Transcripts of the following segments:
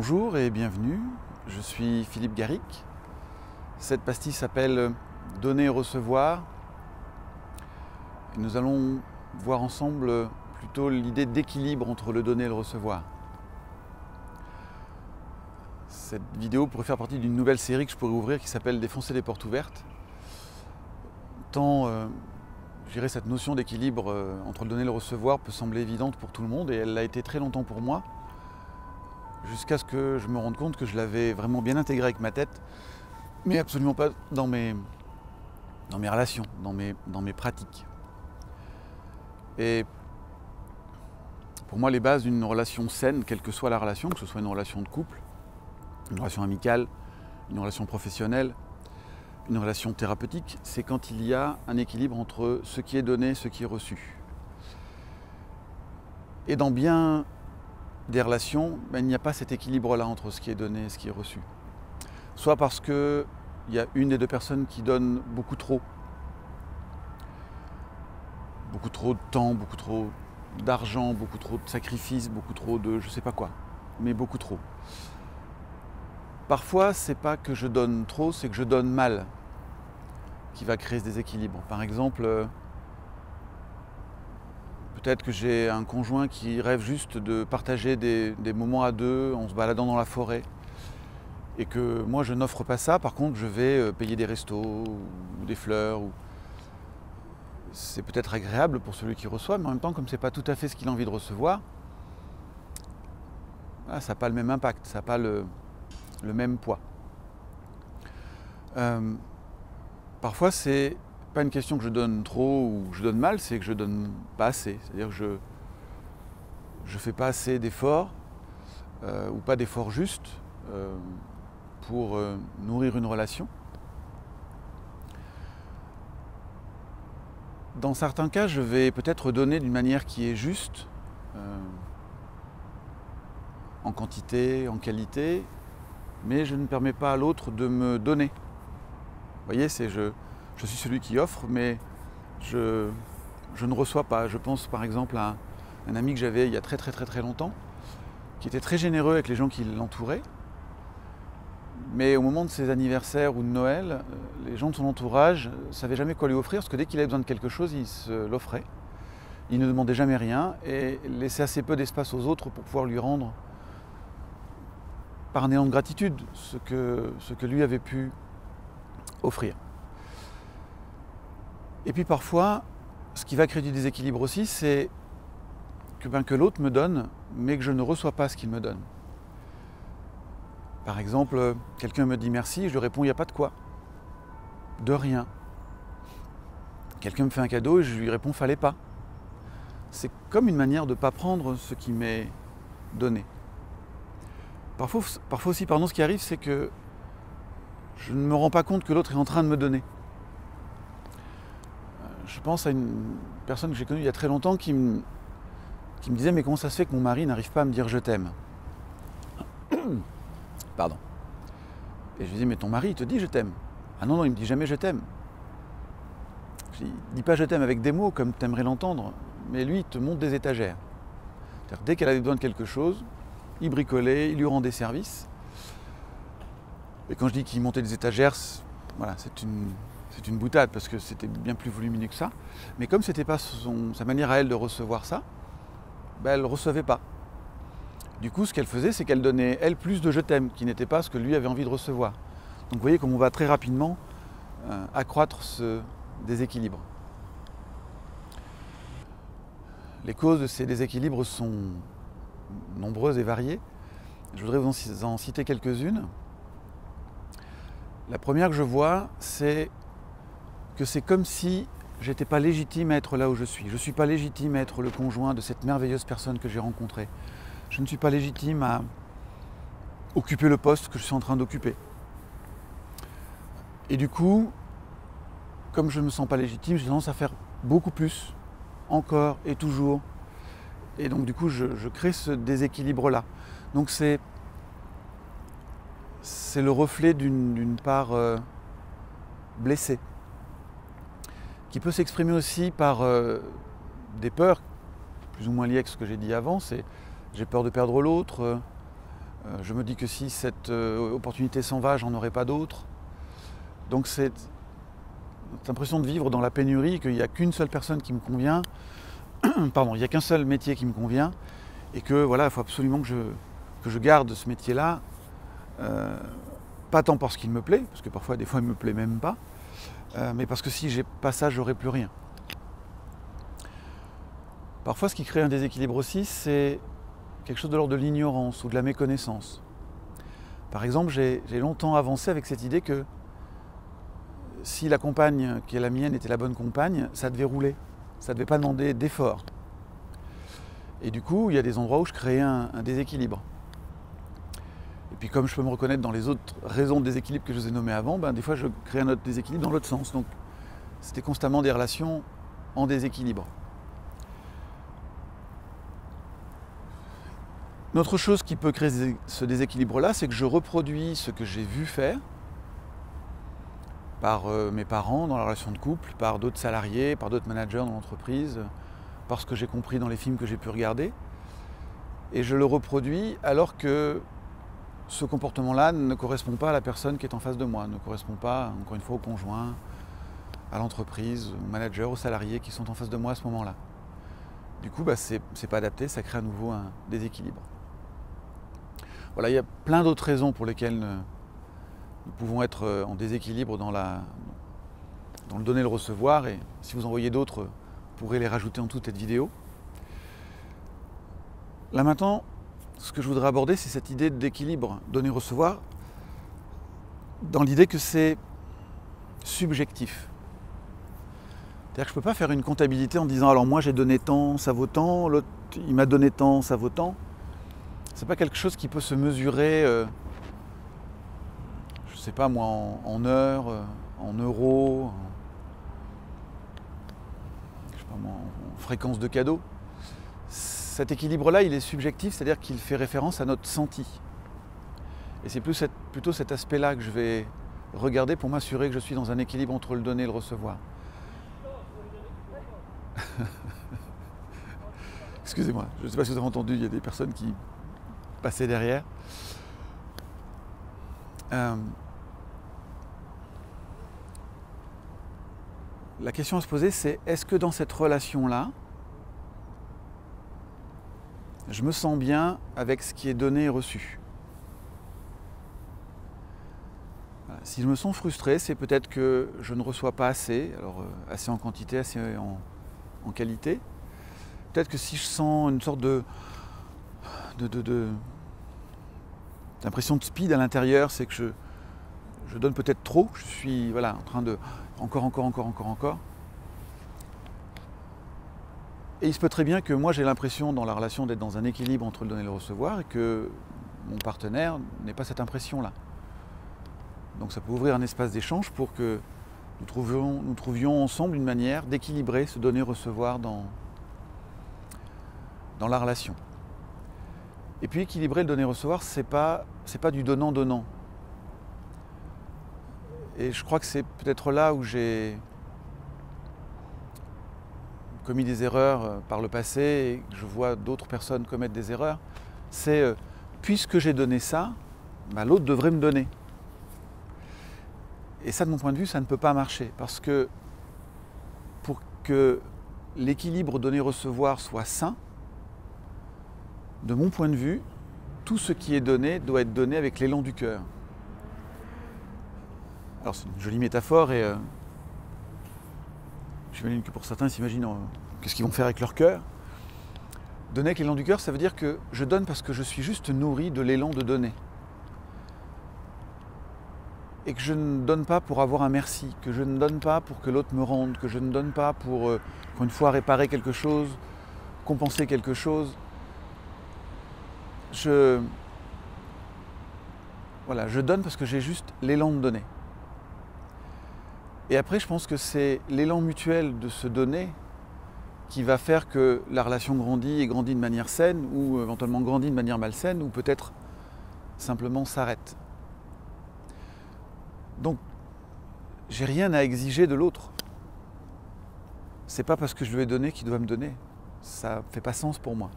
Bonjour et bienvenue, je suis Philippe Garric. Cette pastille s'appelle Donner et recevoir. Et nous allons voir ensemble plutôt l'idée d'équilibre entre le donner et le recevoir. Cette vidéo pourrait faire partie d'une nouvelle série que je pourrais ouvrir qui s'appelle Défoncer les portes ouvertes. Tant je dirais, cette notion d'équilibre entre le donner et le recevoir peut sembler évidente pour tout le monde et elle l'a été très longtemps pour moi. Jusqu'à ce que je me rende compte que je l'avais vraiment bien intégré avec ma tête, mais absolument pas dans mes relations, dans mes pratiques. Et pour moi, les bases d'une relation saine, quelle que soit la relation, que ce soit une relation de couple, une relation amicale, une relation professionnelle, une relation thérapeutique, c'est quand il y a un équilibre entre ce qui est donné et ce qui est reçu. Et dans bien des relations, il n'y a pas cet équilibre-là entre ce qui est donné et ce qui est reçu. Soit parce qu'il y a une des deux personnes qui donne beaucoup trop de temps, beaucoup trop d'argent, beaucoup trop de sacrifices, beaucoup trop de je sais pas quoi, mais beaucoup trop. Parfois, c'est pas que je donne trop, c'est que je donne mal qui va créer ce déséquilibre. Par exemple, peut-être que j'ai un conjoint qui rêve juste de partager des moments à deux en se baladant dans la forêt et que moi je n'offre pas ça, par contre je vais payer des restos ou des fleurs. C'est peut-être agréable pour celui qui reçoit, mais en même temps comme c'est pas tout à fait ce qu'il a envie de recevoir, ça n'a pas le même impact, ça n'a pas le même poids. Parfois c'est pas une question que je donne trop ou que je donne mal, c'est que je donne pas assez. C'est-à-dire que je fais pas assez d'efforts ou pas d'efforts justes pour nourrir une relation. Dans certains cas, je vais peut-être donner d'une manière qui est juste, en quantité, en qualité, mais je ne permets pas à l'autre de me donner. Vous voyez, je suis celui qui offre, mais je ne reçois pas. Je pense par exemple à un ami que j'avais il y a très longtemps, qui était très généreux avec les gens qui l'entouraient. Mais au moment de ses anniversaires ou de Noël, les gens de son entourage ne savaient jamais quoi lui offrir, parce que dès qu'il avait besoin de quelque chose, il se l'offrait. Il ne demandait jamais rien et laissait assez peu d'espace aux autres pour pouvoir lui rendre, par un élan de gratitude, ce que lui avait pu offrir. Et puis parfois, ce qui va créer du déséquilibre aussi, c'est que l'autre me donne, mais que je ne reçois pas ce qu'il me donne. Par exemple, quelqu'un me dit merci, je lui réponds il n'y a pas de quoi. De rien. Quelqu'un me fait un cadeau et je lui réponds fallait pas. C'est comme une manière de ne pas prendre ce qui m'est donné. Parfois aussi, ce qui arrive, c'est que je ne me rends pas compte que l'autre est en train de me donner. Je pense à une personne que j'ai connue il y a très longtemps qui me disait mais comment ça se fait que mon mari n'arrive pas à me dire je t'aime. Pardon. Et je lui dis mais ton mari il te dit je t'aime. Ah non, il me dit jamais je t'aime. Je dis, il dit pas je t'aime avec des mots comme tu aimerais l'entendre, mais lui il te montre des étagères. C'est-à-dire, dès qu'elle avait besoin de quelque chose, il bricolait, il lui rendait service. Et quand je dis qu'il montait des étagères, voilà, c'est une boutade parce que c'était bien plus volumineux que ça. Mais comme c'était pas sa manière à elle de recevoir ça, elle ne recevait pas. Du coup, ce qu'elle faisait, c'est qu'elle donnait, elle, plus de je t'aime, qui n'était pas ce que lui avait envie de recevoir. Donc vous voyez comme on va très rapidement accroître ce déséquilibre. Les causes de ces déséquilibres sont nombreuses et variées. Je voudrais vous en citer quelques-unes. La première que je vois, c'est que c'est comme si j'étais pas légitime à être là où je suis. Je ne suis pas légitime à être le conjoint de cette merveilleuse personne que j'ai rencontrée. Je ne suis pas légitime à occuper le poste que je suis en train d'occuper. Et du coup, comme je ne me sens pas légitime, j'ai tendance à faire beaucoup plus, encore et toujours. Et donc du coup, je crée ce déséquilibre-là. Donc c'est le reflet d'une part blessée, qui peut s'exprimer aussi par des peurs, plus ou moins liées à ce que j'ai dit avant, c'est j'ai peur de perdre l'autre, Je me dis que si cette opportunité s'en va, j'en aurai pas d'autres. Donc c'est l'impression de vivre dans la pénurie, qu'il n'y a qu'une seule personne qui me convient, pardon, il n'y a qu'un seul métier qui me convient, et que voilà, il faut absolument que je garde ce métier-là, pas tant parce qu'il me plaît, parce que parfois, des fois, il ne me plaît même pas, mais parce que si j'ai pas ça, j'aurai plus rien. Parfois, ce qui crée un déséquilibre aussi, c'est quelque chose de l'ordre de l'ignorance ou de la méconnaissance. Par exemple, j'ai longtemps avancé avec cette idée que si la compagne qui est la mienne était la bonne compagne, ça devait rouler, ça ne devait pas demander d'effort. Et du coup, il y a des endroits où je créais un déséquilibre. Et puis comme je peux me reconnaître dans les autres raisons de déséquilibre que je vous ai nommées avant, des fois je crée un autre déséquilibre dans l'autre sens. Donc c'était constamment des relations en déséquilibre. Une autre chose qui peut créer ce déséquilibre-là, c'est que je reproduis ce que j'ai vu faire par mes parents dans la relation de couple, par d'autres salariés, par d'autres managers dans l'entreprise, par ce que j'ai compris dans les films que j'ai pu regarder. Et je le reproduis alors que ce comportement-là ne correspond pas à la personne qui est en face de moi, ne correspond pas, encore une fois, au conjoint, à l'entreprise, au manager, aux salariés qui sont en face de moi à ce moment-là. Du coup, c'est pas adapté, ça crée à nouveau un déséquilibre. Voilà, il y a plein d'autres raisons pour lesquelles nous pouvons être en déséquilibre dans le donner et le recevoir. Et si vous en voyez d'autres, vous pourrez les rajouter en toute cette vidéo. Là maintenant, ce que je voudrais aborder, c'est cette idée d'équilibre donner-recevoir, dans l'idée que c'est subjectif. C'est-à-dire que je ne peux pas faire une comptabilité en disant alors moi j'ai donné tant, ça vaut tant, l'autre il m'a donné tant, ça vaut tant. C'est pas quelque chose qui peut se mesurer, je sais pas moi, en heures, en euros, je sais pas moi, en fréquence de cadeaux. Cet équilibre-là, il est subjectif, c'est-à-dire qu'il fait référence à notre senti. Et c'est plutôt cet aspect-là que je vais regarder pour m'assurer que je suis dans un équilibre entre le donner et le recevoir. Excusez-moi, je ne sais pas si vous avez entendu, il y a des personnes qui passaient derrière. La question à se poser, c'est est-ce que dans cette relation-là, je me sens bien avec ce qui est donné et reçu? Voilà. Si je me sens frustré, c'est peut-être que je ne reçois pas assez, alors assez en quantité, assez en qualité. Peut-être que si je sens une sorte d'impression de speed à l'intérieur, c'est que je donne peut-être trop, je suis voilà, en train de encore. Et il se peut très bien que moi j'ai l'impression dans la relation d'être dans un équilibre entre le donner et le recevoir et que mon partenaire n'ait pas cette impression-là. Donc ça peut ouvrir un espace d'échange pour que nous trouvions ensemble une manière d'équilibrer ce donner-recevoir dans la relation. Et puis équilibrer le donner-recevoir, c'est pas du donnant-donnant. Et je crois que c'est peut-être là où j'ai commis des erreurs par le passé et que je vois d'autres personnes commettre des erreurs, c'est puisque j'ai donné ça, l'autre devrait me donner. Et ça, de mon point de vue, ça ne peut pas marcher parce que pour que l'équilibre donner-recevoir soit sain, de mon point de vue, tout ce qui est donné doit être donné avec l'élan du cœur. Alors c'est une jolie métaphore et j'imagine que pour certains s'imaginent qu'est-ce qu'ils vont faire avec leur cœur. Donner avec l'élan du cœur, ça veut dire que je donne parce que je suis juste nourri de l'élan de donner. Et que je ne donne pas pour avoir un merci, que je ne donne pas pour que l'autre me rende, que je ne donne pas pour une fois réparer quelque chose, compenser quelque chose. Je donne parce que j'ai juste l'élan de donner. Et après, je pense que c'est l'élan mutuel de se donner qui va faire que la relation grandit et grandit de manière saine ou éventuellement grandit de manière malsaine ou peut-être simplement s'arrête. Donc, j'ai rien à exiger de l'autre. C'est pas parce que je lui ai donné qu'il doit me donner. Ça fait pas sens pour moi.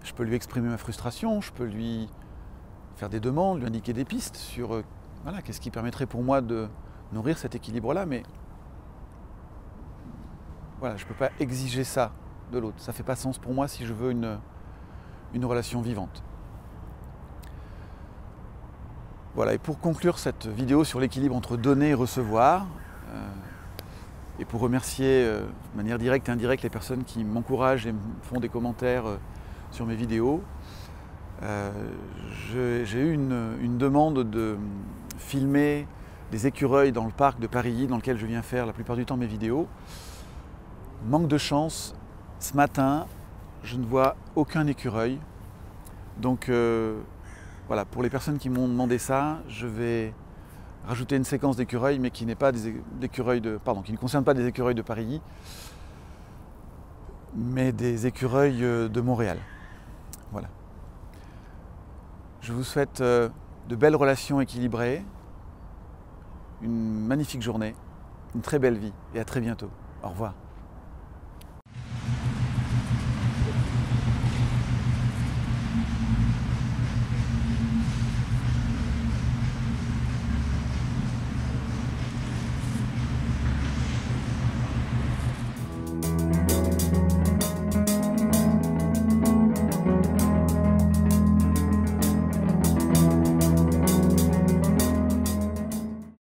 Je peux lui exprimer ma frustration, je peux lui faire des demandes, lui indiquer des pistes sur voilà, qu'est-ce qui permettrait pour moi de nourrir cet équilibre-là, mais voilà, je ne peux pas exiger ça de l'autre. Ça ne fait pas sens pour moi si je veux une relation vivante. Voilà, et pour conclure cette vidéo sur l'équilibre entre donner et recevoir, et pour remercier de manière directe et indirecte les personnes qui m'encouragent et me font des commentaires sur mes vidéos, j'ai eu une demande de filmer des écureuils dans le parc de Paris, dans lequel je viens faire la plupart du temps mes vidéos. Manque de chance, ce matin, je ne vois aucun écureuil. Donc voilà, pour les personnes qui m'ont demandé ça, je vais rajouter une séquence d'écureuils, mais qui n'est pas qui ne concerne pas des écureuils de Paris, mais des écureuils de Montréal. Voilà. Je vous souhaite de belles relations équilibrées, une magnifique journée, une très belle vie et à très bientôt. Au revoir.